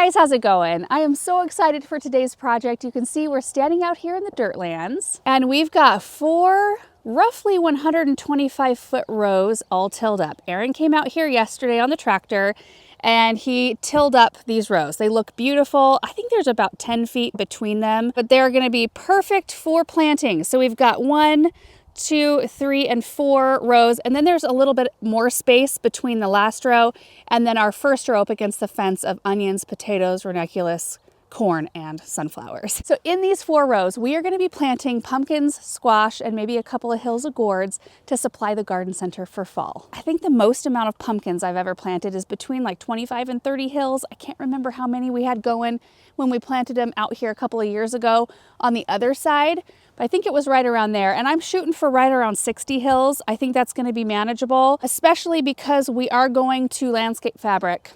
guys, how's it going? I am so excited for today's project. You can see we're standing out here in the Dirtlands and we've got 4 roughly 125-foot rows all tilled up. Aaron came out here yesterday on the tractor and he tilled up these rows. They look beautiful. I think there's about 10 feet between them, but they're gonna be perfect for planting. So we've got 1, 2, 3, and 4 rows, and then there's a little bit more space between the last row and then our first row up against the fence of onions, potatoes, ranunculus, corn, and sunflowers. So in these 4 rows, we are going to be planting pumpkins, squash, and maybe a couple of hills of gourds to supply the garden center for fall. I think the most amount of pumpkins I've ever planted is between like 25 and 30 hills. I can't remember how many we had going when we planted them out here a couple of years ago on the other side, but I think it was right around there. And I'm shooting for right around 60 hills. I think that's going to be manageable, especially because we are going to landscape fabric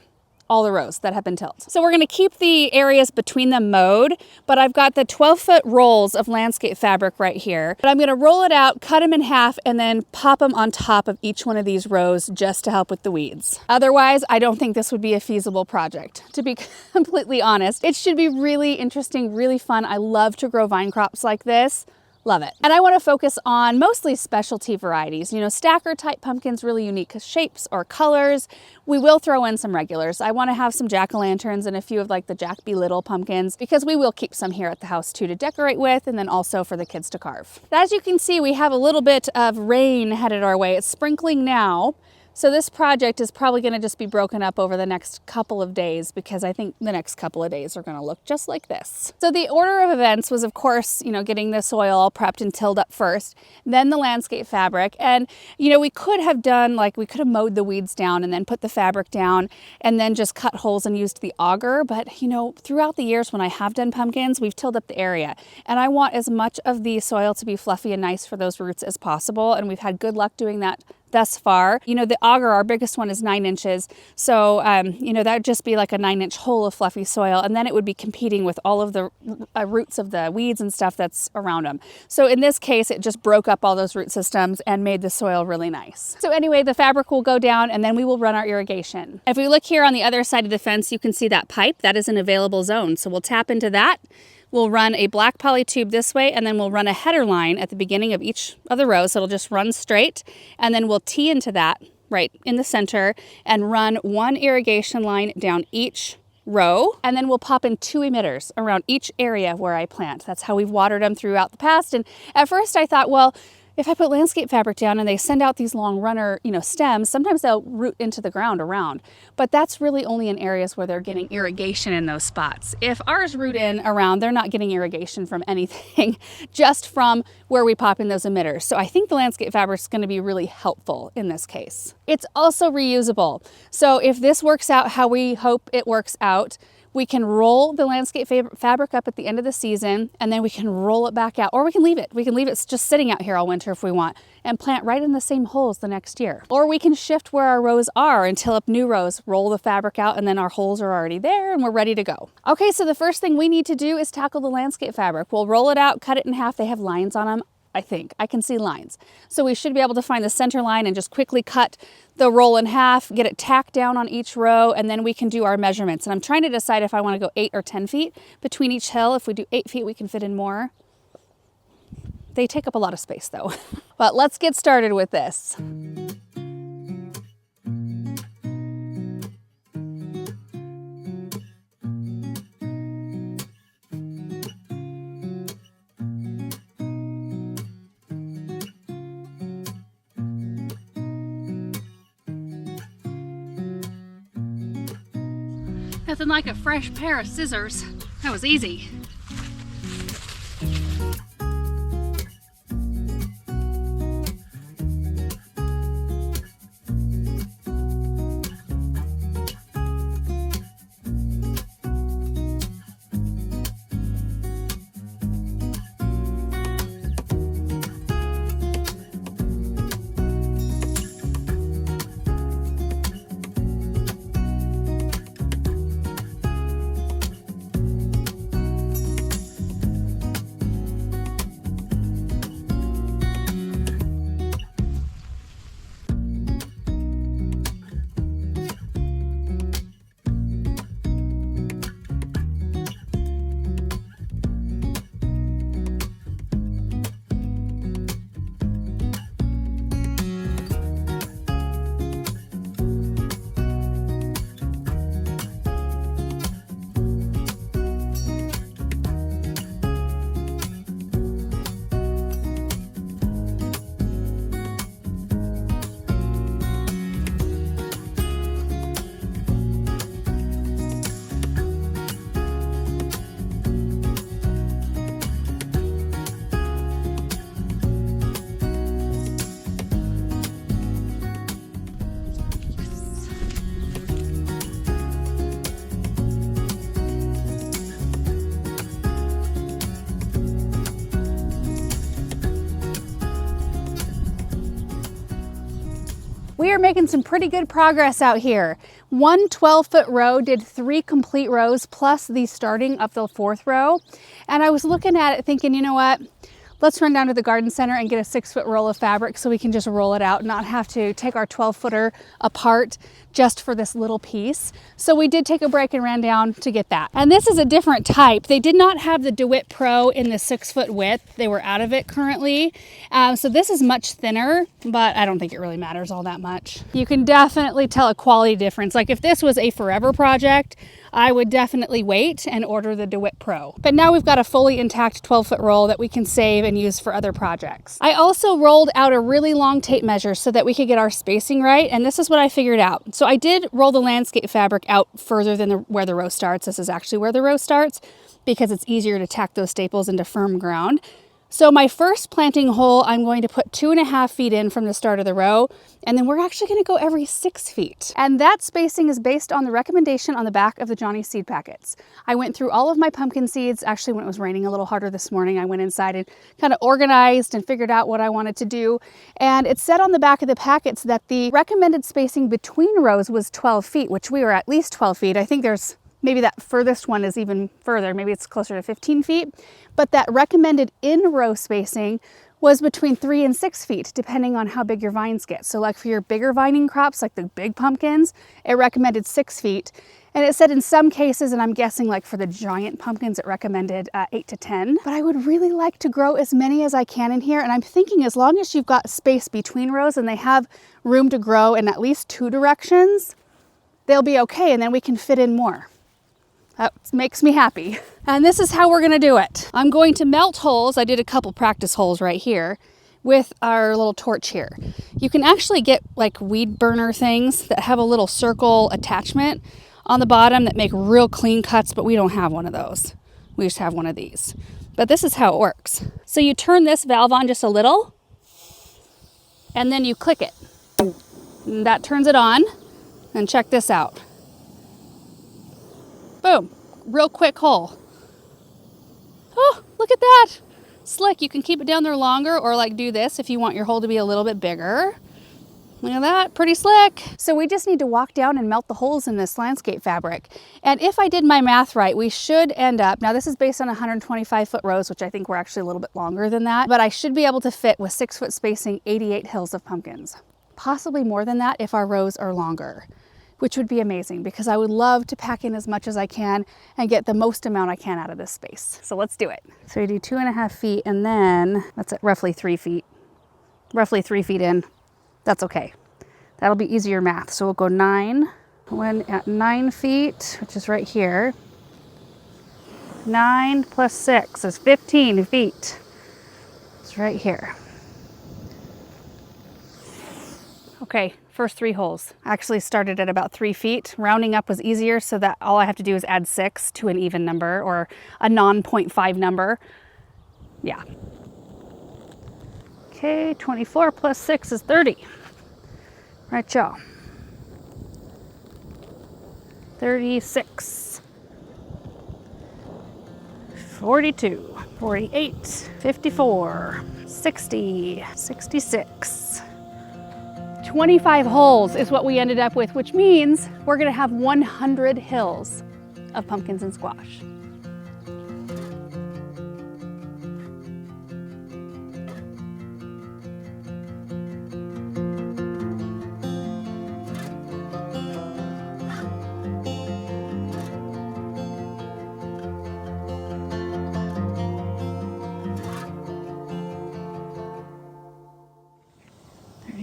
all the rows that have been tilled. So we're going to keep the areas between them mowed, but I've got the 12-foot rolls of landscape fabric right here. But I'm going to roll it out, cut them in half, and then pop them on top of each one of these rows just to help with the weeds. Otherwise, I don't think this would be a feasible project, to be completely honest. It should be really interesting, really fun. I love to grow vine crops like this. Love it. And I want to focus on mostly specialty varieties. You know, stacker type pumpkins, really unique shapes or colors. We will throw in some regulars. I want to have some jack-o'-lanterns and a few of like the Jack Be Little pumpkins because we will keep some here at the house too to decorate with, and then also for the kids to carve. As you can see, we have a little bit of rain headed our way. It's sprinkling now. So this project is probably going to just be broken up over the next couple of days because I think the next couple of days are going to look just like this. So the order of events was, of course, you know, getting the soil all prepped and tilled up first, then the landscape fabric. And, you know, we could have done like, we could have mowed the weeds down and then put the fabric down and then just cut holes and used the auger. But, you know, throughout the years when I have done pumpkins, we've tilled up the area. And I want as much of the soil to be fluffy and nice for those roots as possible. And we've had good luck doing that thus far. You know, the auger, our biggest one, is 9 inches. So, you know, that would just be like a 9-inch hole of fluffy soil. And then it would be competing with all of the roots of the weeds and stuff that's around them. So in this case, it just broke up all those root systems and made the soil really nice. So anyway, the fabric will go down and then we will run our irrigation. If we look here on the other side of the fence, you can see that pipe. That is an available zone. So we'll tap into that. We'll run a black poly tube this way, and then we'll run a header line at the beginning of each of the rows. So it'll just run straight, and then we'll tee into that right in the center and run 1 irrigation line down each row, and then we'll pop in 2 emitters around each area where I plant. That's how we've watered them throughout the past. And at first I thought, well, if I put landscape fabric down and they send out these long runner, you know, stems, sometimes they'll root into the ground around. But that's really only in areas where they're getting irrigation in those spots. If ours root in around, they're not getting irrigation from anything, just from where we pop in those emitters. So I think the landscape fabric is going to be really helpful in this case. It's also reusable. So if this works out how we hope it works out, we can roll the landscape fabric up at the end of the season, and then we can roll it back out, or we can leave it. We can leave it just sitting out here all winter if we want and plant right in the same holes the next year. Or we can shift where our rows are and till up new rows, roll the fabric out, and then our holes are already there and we're ready to go. Okay, so the first thing we need to do is tackle the landscape fabric. We'll roll it out, cut it in half. They have lines on them. I think I can see lines. So we should be able to find the center line and just quickly cut the roll in half, get it tacked down on each row, and then we can do our measurements. And I'm trying to decide if I want to go 8 or 10 feet between each hill. If we do 8 feet, we can fit in more. They take up a lot of space though. But let's get started with this. Nothing like a fresh pair of scissors. That was easy. we are making some pretty good progress out here. One 12-foot row did 3 complete rows plus the starting of the 4th row. And I was looking at it thinking, you know what? Let's run down to the garden center and get a 6-foot roll of fabric so we can just roll it out, not have to take our 12-footer apart just for this little piece. So we did take a break and ran down to get that. And this is a different type. They did not have the DeWitt Pro in the 6-foot width. They were out of it currently. So this is much thinner, but I don't think it really matters all that much. You can definitely tell a quality difference. Like if this was a forever project, I would definitely wait and order the DeWitt Pro. But now we've got a fully intact 12-foot roll that we can save and use for other projects. I also rolled out a really long tape measure so that we could get our spacing right, and this is what I figured out. So I did roll the landscape fabric out further than where the row starts. This is actually where the row starts because it's easier to tack those staples into firm ground. So my first planting hole, I'm going to put 2.5 feet in from the start of the row, and then we're actually going to go every 6 feet. And that spacing is based on the recommendation on the back of the Johnny seed packets. I went through all of my pumpkin seeds. Actually, when it was raining a little harder this morning, I went inside and kind of organized and figured out what I wanted to do. And it said on the back of the packets that the recommended spacing between rows was 12 feet, which we were at least 12 feet. I think there's maybe that furthest one is even further. Maybe it's closer to 15 feet. But that recommended in-row spacing was between 3 and 6 feet, depending on how big your vines get. So like for your bigger vining crops, like the big pumpkins, it recommended 6 feet. And it said in some cases, and I'm guessing like for the giant pumpkins, it recommended 8 to 10. But I would really like to grow as many as I can in here. And I'm thinking as long as you've got space between rows and they have room to grow in at least 2 directions, they'll be okay. And then we can fit in more. That makes me happy. And this is how we're gonna do it. I'm going to melt holes. I did a couple practice holes right here with our little torch here. You can actually get like weed burner things that have a little circle attachment on the bottom that make real clean cuts, but we don't have one of those. We just have one of these. But this is how it works. So you turn this valve on just a little, and then you click it. And that turns it on, and check this out. Boom, real quick hole. Oh, look at that. Slick, you can keep it down there longer or like do this if you want your hole to be a little bit bigger. Look at that, pretty slick. So we just need to walk down and melt the holes in this landscape fabric. And if I did my math right, we should end up, now this is based on 125-foot rows, which I think we're actually a little bit longer than that, but I should be able to fit with 6-foot spacing 88 hills of pumpkins. Possibly more than that if our rows are longer, which would be amazing because I would love to pack in as much as I can and get the most amount I can out of this space. So let's do it. So we do 2.5 feet and then that's at roughly 3 feet. Roughly 3 feet in. That's okay. That'll be easier math. So we'll go 9. When at 9 feet, which is right here, 9 plus 6 is 15 feet. It's right here. Okay, first 3 holes. I actually started at about 3 feet. Rounding up was easier so that all I have to do is add 6 to an even number or a non-0.5 number. Yeah. Okay, 24 plus 6 is 30. Right, y'all. 36. 42. 48. 54. 60. 66. 25 holes is what we ended up with, which means we're gonna have 100 hills of pumpkins and squash.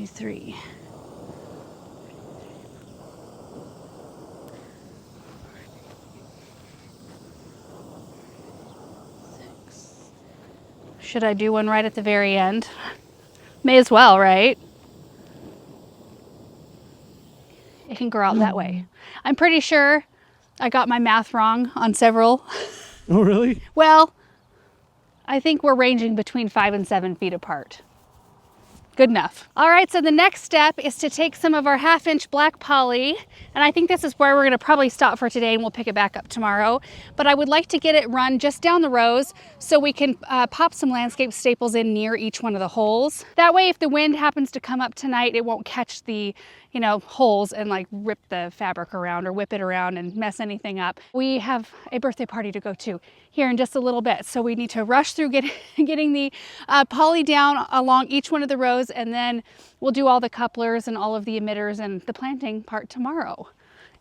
Three. Should I do one right at the very end? May as well, right? It can grow out that way. I'm pretty sure I got my math wrong on several. Oh, really? Well, I think we're ranging between 5 and 7 feet apart. Good enough. All right, so the next step is to take some of our 1/2-inch black poly, and I think this is where we're gonna probably stop for today and we'll pick it back up tomorrow. But I would like to get it run just down the rows so we can pop some landscape staples in near each one of the holes. That way, if the wind happens to come up tonight, it won't catch the, you know, holes and like rip the fabric around or whip it around and mess anything up. We have a birthday party to go to here in just a little bit, so we need to rush through getting the poly down along each one of the rows, and then we'll do all the couplers and all of the emitters and the planting part tomorrow.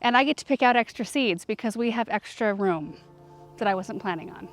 And I get to pick out extra seeds because we have extra room that I wasn't planning on.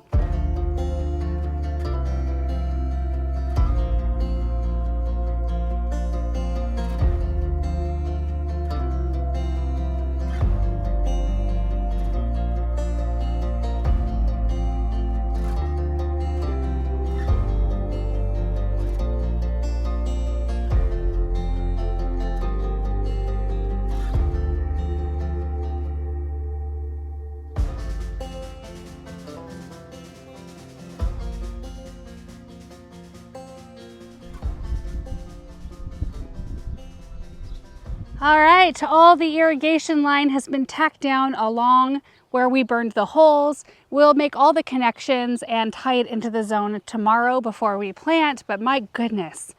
All right, all the irrigation line has been tacked down along where we burned the holes. We'll make all the connections and tie it into the zone tomorrow before we plant, but my goodness,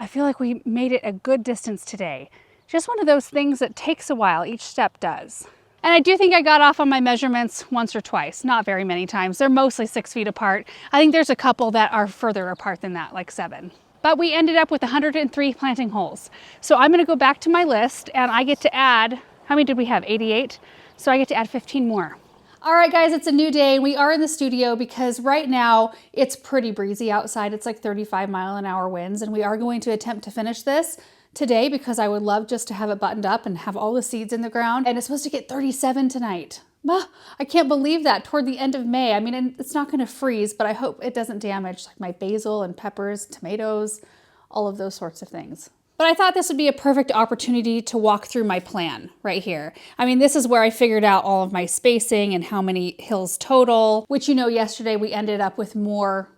I feel like we made it a good distance today. Just one of those things that takes a while, each step does. And I do think I got off on my measurements once or twice, not very many times. They're mostly 6 feet apart. I think there's a couple that are further apart than that, like 7. But we ended up with 103 planting holes. So I'm gonna go back to my list and I get to add, how many did we have? 88? So I get to add 15 more. All right, guys, it's a new day. We are in the studio because right now it's pretty breezy outside. It's like 35-mile-an-hour winds, and we are going to attempt to finish this today because I would love just to have it buttoned up and have all the seeds in the ground. And it's supposed to get 37 tonight. I can't believe that toward the end of May. I mean, it's not gonna freeze, but I hope it doesn't damage like my basil and peppers, tomatoes, all of those sorts of things. But I thought this would be a perfect opportunity to walk through my plan right here. I mean, this is where I figured out all of my spacing and how many hills total, which, you know, yesterday we ended up with more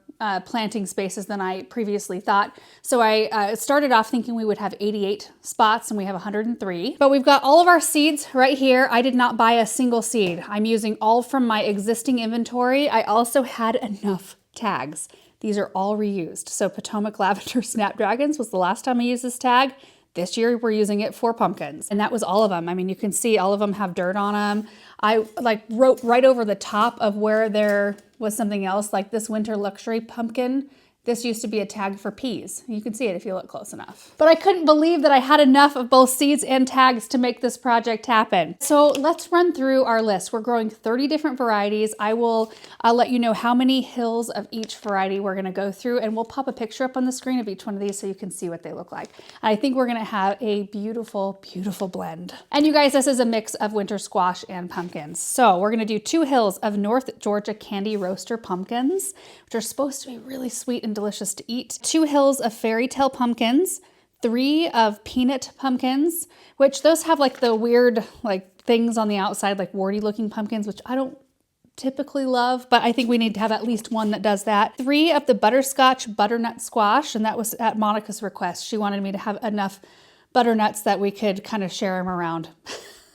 planting spaces than I previously thought. So I started off thinking we would have 88 spots and we have 103. But we've got all of our seeds right here. I did not buy a single seed. I'm using all from my existing inventory. I also had enough tags. These are all reused. So Potomac Lavender Snapdragons was the last time I used this tag. This year we're using it for pumpkins, and that was all of them. I mean, you can see all of them have dirt on them. I like wrote right over the top of where there was something else, like this winter luxury pumpkin. This used to be a tag for peas. You can see it if you look close enough. But I couldn't believe that I had enough of both seeds and tags to make this project happen. So let's run through our list. We're growing 30 different varieties. I'll let you know how many hills of each variety we're gonna go through, and we'll pop a picture up on the screen of each one of these so you can see what they look like. And I think we're gonna have a beautiful, beautiful blend. And you guys, this is a mix of winter squash and pumpkins. So we're gonna do 2 hills of North Georgia Candy Roaster pumpkins, which are supposed to be really sweet and delicious to eat. 2 hills of Fairy Tale pumpkins, 3 of peanut pumpkins, which those have like the weird like things on the outside, like warty looking pumpkins, which I don't typically love, but I think we need to have at least one that does that. 3 of the butterscotch butternut squash, and that was at Monica's request. She wanted me to have enough butternuts that we could kind of share them around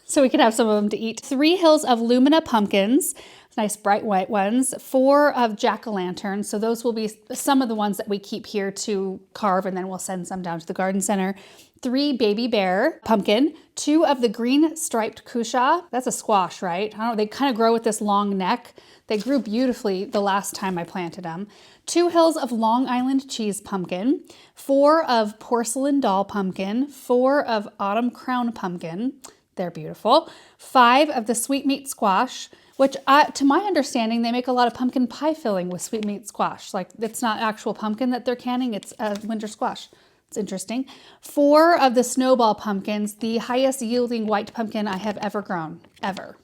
so we could have some of them to eat. 3 hills of Lumina pumpkins, nice bright white ones. 4 of jack-o'-lanterns. So those will be some of the ones that we keep here to carve, and then we'll send some down to the garden center. 3 baby bear pumpkin. 2 of the green striped cushaw. That's a squash, right? I don't know, they kind of grow with this long neck. They grew beautifully the last time I planted them. 2 hills of Long Island cheese pumpkin. 4 of porcelain doll pumpkin. 4 of autumn crown pumpkin. They're beautiful. 5 of the sweetmeat squash, which to my understanding, they make a lot of pumpkin pie filling with sweetmeat squash. Like, it's not actual pumpkin that they're canning, it's winter squash. It's interesting. 4 of the snowball pumpkins, the highest yielding white pumpkin I have ever grown, ever.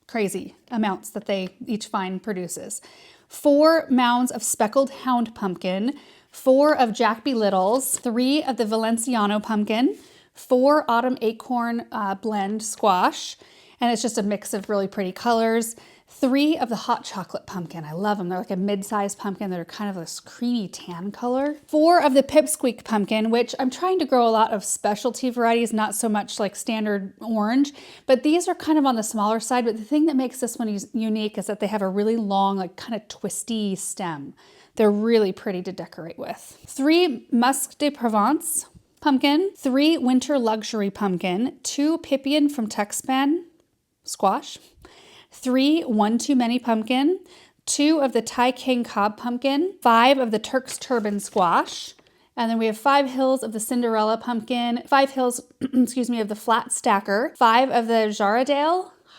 Crazy amounts that each vine produces. 4 mounds of speckled hound pumpkin, 4 of Jack B. Littles, 3 of the Valenciano pumpkin, 4 autumn acorn blend squash, and it's just a mix of really pretty colors. 3 of the hot chocolate pumpkin. I love them. They're like a mid-sized pumpkin that are kind of this creamy tan color. 4 of the pipsqueak pumpkin, which I'm trying to grow a lot of specialty varieties, not so much like standard orange, but these are kind of on the smaller side. But the thing that makes this one unique is that they have a really long, like kind of twisty stem. They're really pretty to decorate with. 3 Musc de Provence pumpkin, 3 winter luxury pumpkin, 2 Pipian from Tuxpan squash, 3 One Too Many pumpkin, 2 of the Thai King Cobb pumpkin, 5 of the Turk's Turban squash, and then we have 5 hills of the Cinderella pumpkin, 5 hills, excuse me, of the Flat Stacker, 5 of the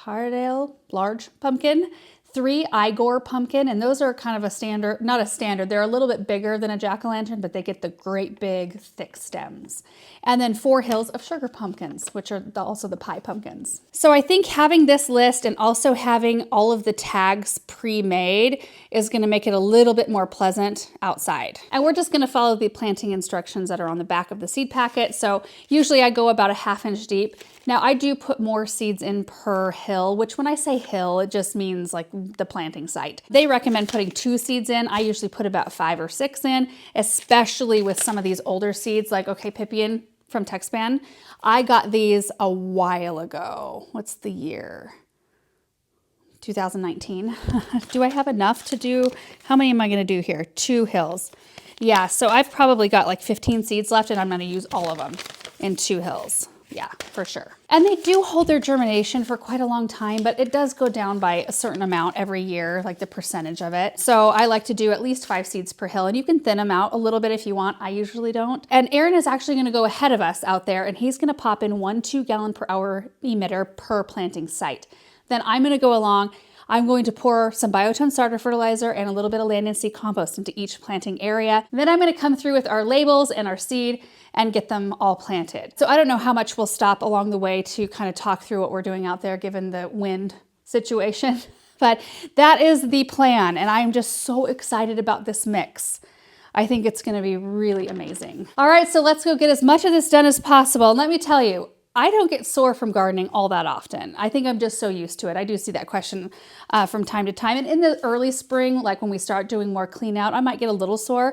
Haradale large pumpkin, 3 Igor pumpkin, and those are kind of a standard, not a standard, they're a little bit bigger than a jack-o'-lantern, but they get the great big thick stems. And then 4 hills of sugar pumpkins, which are also the pie pumpkins. So I think having this list and also having all of the tags pre-made is gonna make it a little bit more pleasant outside. And we're just gonna follow the planting instructions that are on the back of the seed packet. So usually I go about a 1/2 inch deep. Now I do put more seeds in per hill, which when I say hill, it just means like the planting site. They recommend putting 2 seeds in. I usually put about 5 or 6 in, especially with some of these older seeds like, okay, Pipian from Tuxpan. I got these a while ago. What's the year? 2019. Do I have enough to do? How many am I gonna do here? 2 hills. Yeah, so I've probably got like 15 seeds left and I'm gonna use all of them in 2 hills. Yeah, for sure. And they do hold their germination for quite a long time, but it does go down by a certain amount every year, like the percentage of it. So I like to do at least 5 seeds per hill, and you can thin them out a little bit if you want. I usually don't. And Aaron is actually gonna go ahead of us out there, and he's gonna pop in 1 2-gallon-per-hour emitter per planting site. Then I'm gonna go along. I'm going to pour some Biotone starter fertilizer and a little bit of land and seed compost into each planting area. Then I'm gonna come through with our labels and our seed and get them all planted. So I don't know how much we'll stop along the way to kind of talk through what we're doing out there given the wind situation, but that is the plan. And I'm just so excited about this mix. I think it's gonna be really amazing. All right, so let's go get as much of this done as possible. And let me tell you, I don't get sore from gardening all that often. I think I'm just so used to it. I do see that question from time to time. And in the early spring, like when we start doing more clean out, I might get a little sore.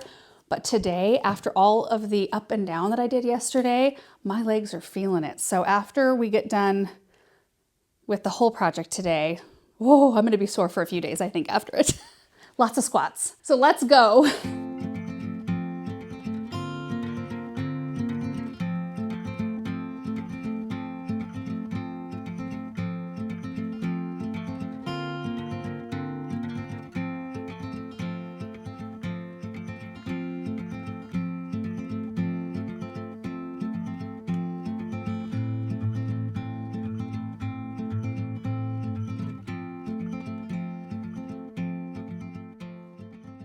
But today, after all of the up and down that I did yesterday, my legs are feeling it. So after we get done with the whole project today, whoa, I'm gonna be sore for a few days, I think, after it. Lots of squats. So let's go.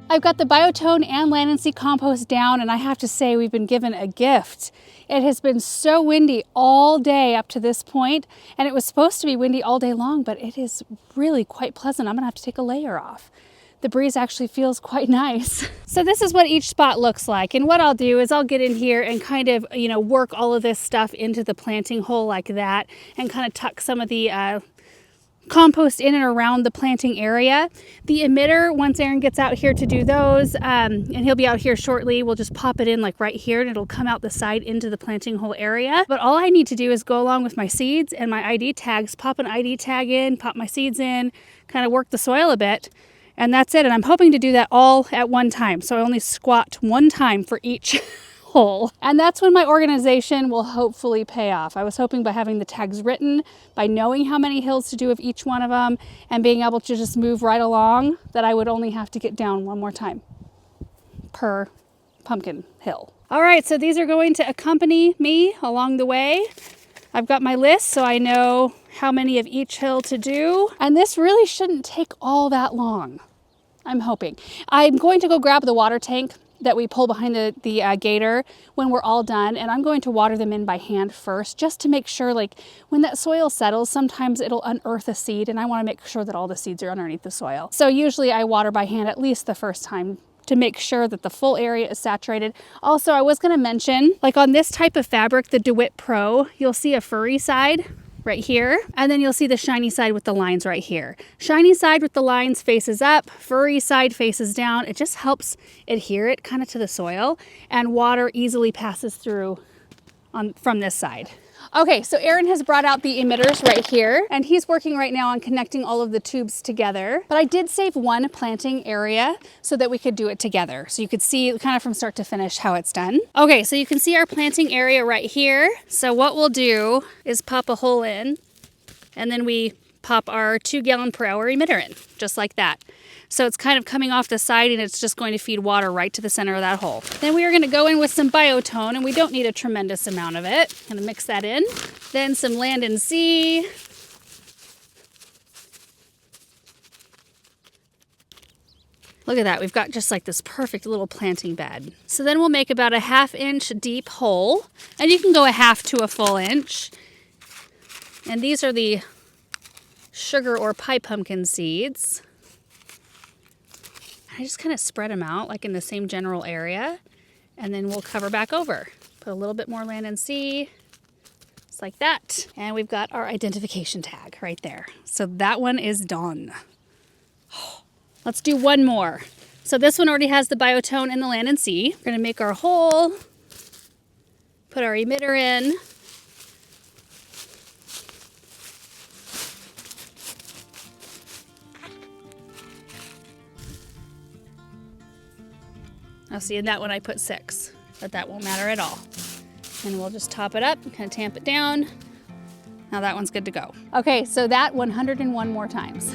I've got the Biotone and land and seed compost down, and I have to say we've been given a gift. It has been so windy all day up to this point, and it was supposed to be windy all day long, but it is really quite pleasant. I'm gonna have to take a layer off. The breeze actually feels quite nice. So this is what each spot looks like, and what I'll do is I'll get in here and kind of, work all of this stuff into the planting hole like that, and kind of tuck some of the compost in and around the planting area. The emitter, once Aaron gets out here to do those, and he'll be out here shortly, we'll just pop it in like right here and it'll come out the side into the planting hole area. But all I need to do is go along with my seeds and my ID tags, pop an ID tag in, pop my seeds in, kind of work the soil a bit, and that's it. And I'm hoping to do that all at one time. So I only squat one time for each hole. And that's when my organization will hopefully pay off. I was hoping by having the tags written, by knowing how many hills to do of each one of them, and being able to just move right along, that I would only have to get down one more time per pumpkin hill. All right, so these are going to accompany me along the way. I've got my list so I know how many of each hill to do. And this really shouldn't take all that long, I'm hoping. I'm going to go grab the water tank that we pull behind the gator when we're all done, and I'm going to water them in by hand first, just to make sure, like when that soil settles, sometimes it'll unearth a seed, and I want to make sure that all the seeds are underneath the soil. So usually I water by hand at least the first time to make sure that the full area is saturated. Also, I was going to mention, like on this type of fabric, the DeWitt Pro, you'll see a furry side right here. And then you'll see the shiny side with the lines right here. Shiny side with the lines faces up, furry side faces down. It just helps adhere it kind of to the soil, and water easily passes through from this side. Okay, so Aaron has brought out the emitters right here, and he's working right now on connecting all of the tubes together. But I did save one planting area so that we could do it together. So you could see kind of from start to finish how it's done. Okay, so you can see our planting area right here. So what we'll do is pop a hole in, and then we pop our 2 gallon per hour emitter in, just like that. So it's kind of coming off the side, and it's just going to feed water right to the center of that hole. Then we are going to go in with some biotone, and we don't need a tremendous amount of it. I'm going to mix that in. Then some Land and Sea. Look at that, we've got just like this perfect little planting bed. So then we'll make about a 1/2 inch deep hole, and you can go a 1/2 to a full inch. And these are the sugar or pie pumpkin seeds. I just kind of spread them out like in the same general area, and then we'll cover back over. Put a little bit more Land and Sea, just like that. And we've got our identification tag right there. So that one is done. Let's do one more. So this one already has the biotone and the Land and Sea. We're gonna make our hole, put our emitter in. I'll see, in that one I put 6, but that won't matter at all. And we'll just top it up and kind of tamp it down. Now that one's good to go. Okay, so that 101 more times.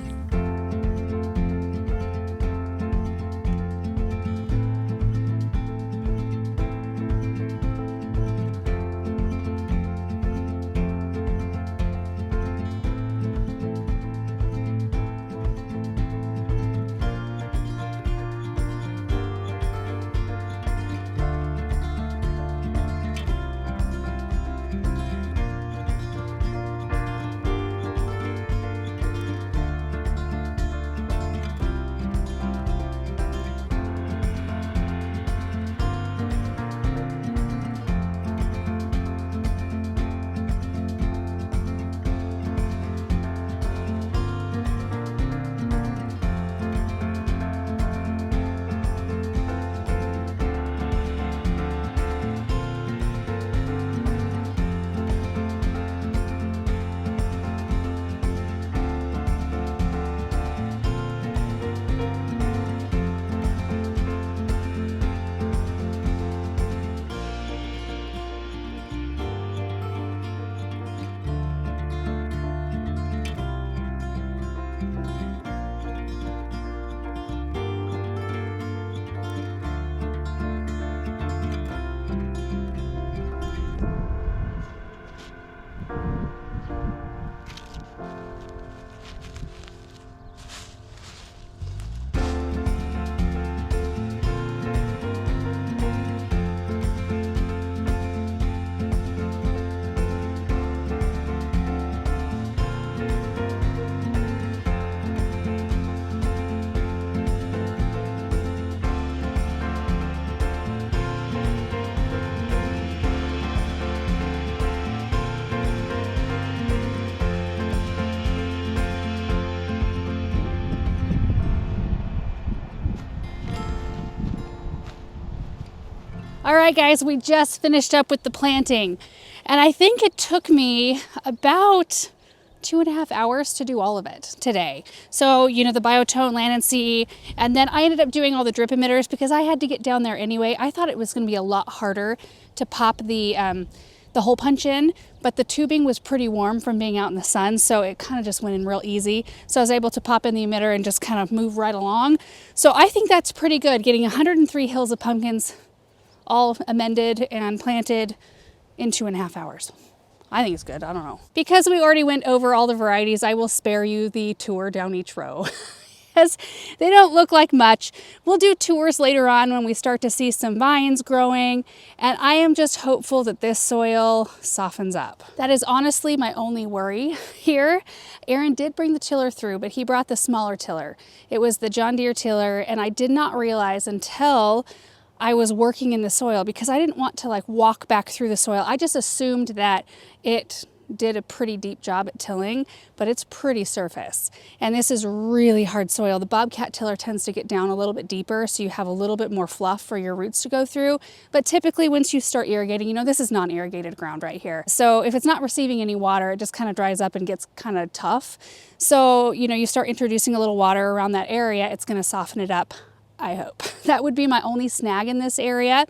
All right, guys, we just finished up with the planting, and I think it took me about 2.5 hours to do all of it today. So, you know, the biotone, Land and Sea, and then I ended up doing all the drip emitters because I had to get down there anyway. I thought it was going to be a lot harder to pop the hole punch in, but the tubing was pretty warm from being out in the sun, so it kind of just went in real easy. So I was able to pop in the emitter and just kind of move right along. So I think that's pretty good, getting 103 hills of pumpkins all amended and planted in 2.5 hours. I think it's good, I don't know. Because we already went over all the varieties, I will spare you the tour down each row. Because they don't look like much. We'll do tours later on when we start to see some vines growing, and I am just hopeful that this soil softens up. That is honestly my only worry here. Aaron did bring the tiller through, but he brought the smaller tiller. It was the John Deere tiller, and I did not realize until I was working in the soil, because I didn't want to like walk back through the soil. I just assumed that it did a pretty deep job at tilling, but it's pretty surface. And this is really hard soil. The Bobcat tiller tends to get down a little bit deeper, so you have a little bit more fluff for your roots to go through. But typically once you start irrigating, you know, this is non-irrigated ground right here. So if it's not receiving any water, it just kind of dries up and gets kind of tough. So, you know, you start introducing a little water around that area, it's going to soften it up, I hope. That would be my only snag in this area.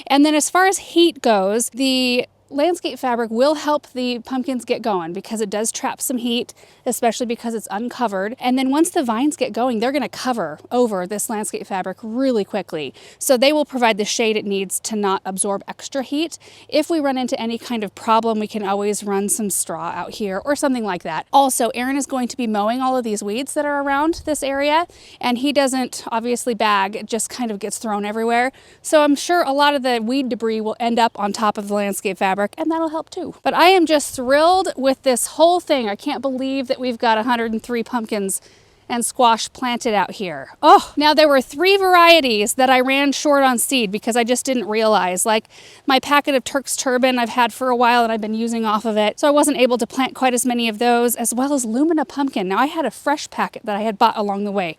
And then as far as heat goes, the landscape fabric will help the pumpkins get going because it does trap some heat, especially because it's uncovered. And then once the vines get going, they're going to cover over this landscape fabric really quickly. So they will provide the shade it needs to not absorb extra heat. If we run into any kind of problem, we can always run some straw out here or something like that. Also, Aaron is going to be mowing all of these weeds that are around this area, and he doesn't obviously bag, it just kind of gets thrown everywhere. So I'm sure a lot of the weed debris will end up on top of the landscape fabric, and that'll help too. But I am just thrilled with this whole thing. I can't believe that we've got 103 pumpkins and squash planted out here. Oh, now there were 3 varieties that I ran short on seed because I just didn't realize. Like my packet of Turk's Turban I've had for a while and I've been using off of it. So I wasn't able to plant quite as many of those, as well as Lumina pumpkin. Now I had a fresh packet that I had bought along the way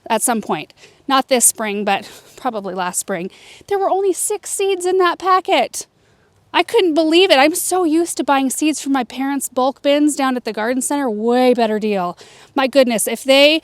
at some point. Not this spring, but probably last spring. There were only 6 seeds in that packet. I couldn't believe it. I'm so used to buying seeds from my parents' bulk bins down at the garden center. Way better deal. My goodness, if they,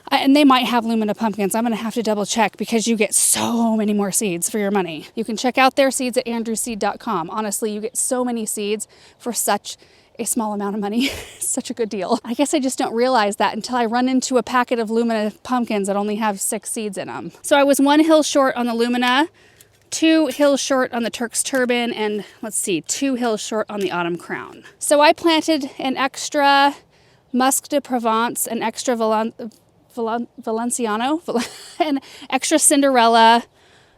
and they might have Lumina pumpkins, I'm going to have to double check because you get so many more seeds for your money. You can check out their seeds at andrewseed.com. Honestly, you get so many seeds for such a small amount of money. Such a good deal. I guess I just don't realize that until I run into a packet of Lumina pumpkins that only have 6 seeds in them. So I was 1 hill short on the Lumina, 2 hills short on the Turk's Turban, and let's see, 2 hills short on the Autumn Crown. So I planted an extra Musc de Provence, an extra Valenciano, an extra Cinderella.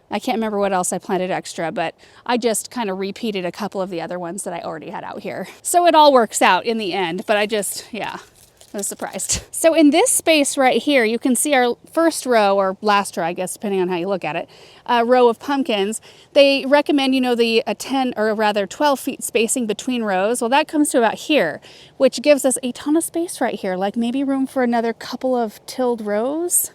I can't remember what else I planted extra, but I just kind of repeated a couple of the other ones that I already had out here. So it all works out in the end, but I was surprised. So in this space right here, you can see our first row, or last row, I guess, depending on how you look at it, row of pumpkins. They recommend, you know, the 10 or rather 12 feet spacing between rows. Well, that comes to about here, which gives us a ton of space right here, like maybe room for another couple of tilled rows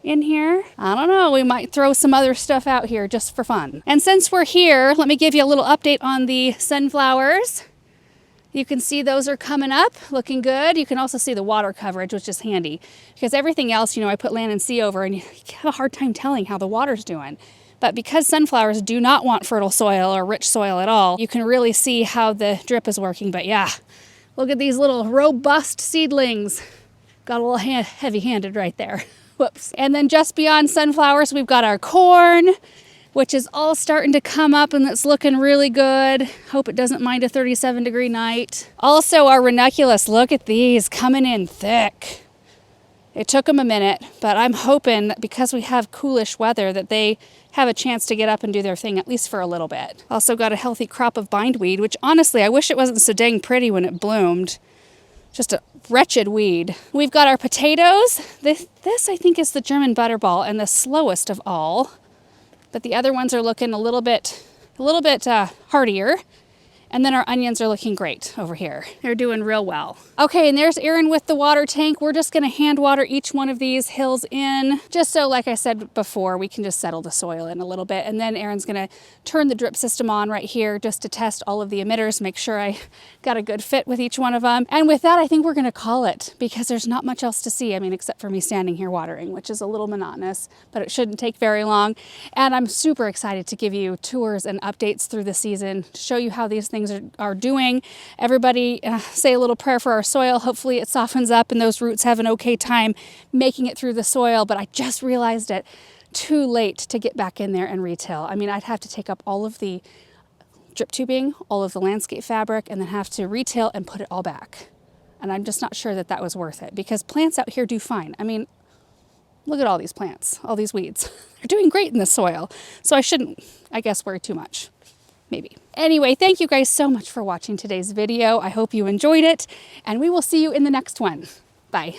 in here. I don't know, we might throw some other stuff out here just for fun. And since we're here, let me give you a little update on the sunflowers. You can see those are coming up, looking good. You can also see the water coverage, which is handy because everything else, you know, I put land and sea over and you have a hard time telling how the water's doing. But because sunflowers do not want fertile soil or rich soil at all, you can really see how the drip is working. But yeah, look at these little robust seedlings. Got a little heavy-handed right there. Whoops. And then just beyond sunflowers, we've got our corn, which is all starting to come up and it's looking really good. Hope it doesn't mind a 37-degree night. Also our ranunculus, look at these coming in thick. It took them a minute, but I'm hoping that because we have coolish weather that they have a chance to get up and do their thing, at least for a little bit. Also got a healthy crop of bindweed, which honestly, I wish it wasn't so dang pretty when it bloomed. Just a wretched weed. We've got our potatoes. This I think is the German butterball and the slowest of all. But the other ones are looking a little bit hardier. And then our onions are looking great over here. They're doing real well. Okay, and there's Aaron with the water tank. We're just gonna hand water each one of these hills in, just so, like I said before, we can just settle the soil in a little bit. And then Aaron's gonna turn the drip system on right here just to test all of the emitters, make sure I got a good fit with each one of them. And with that, I think we're gonna call it because there's not much else to see. I mean, except for me standing here watering, which is a little monotonous, but it shouldn't take very long. And I'm super excited to give you tours and updates through the season, to show you how these things are doing. Everybody say a little prayer for our soil. Hopefully it softens up and those roots have an okay time making it through the soil. But I just realized it too late to get back in there and retail. I mean, I'd have to take up all of the drip tubing, all of the landscape fabric, and then have to retail and put it all back. And I'm just not sure that that was worth it because plants out here do fine. I mean, look at all these plants, all these weeds. They're doing great in the soil. So I shouldn't, I guess, worry too much. Maybe. Anyway, thank you guys so much for watching today's video. I hope you enjoyed it, and we will see you in the next one. Bye.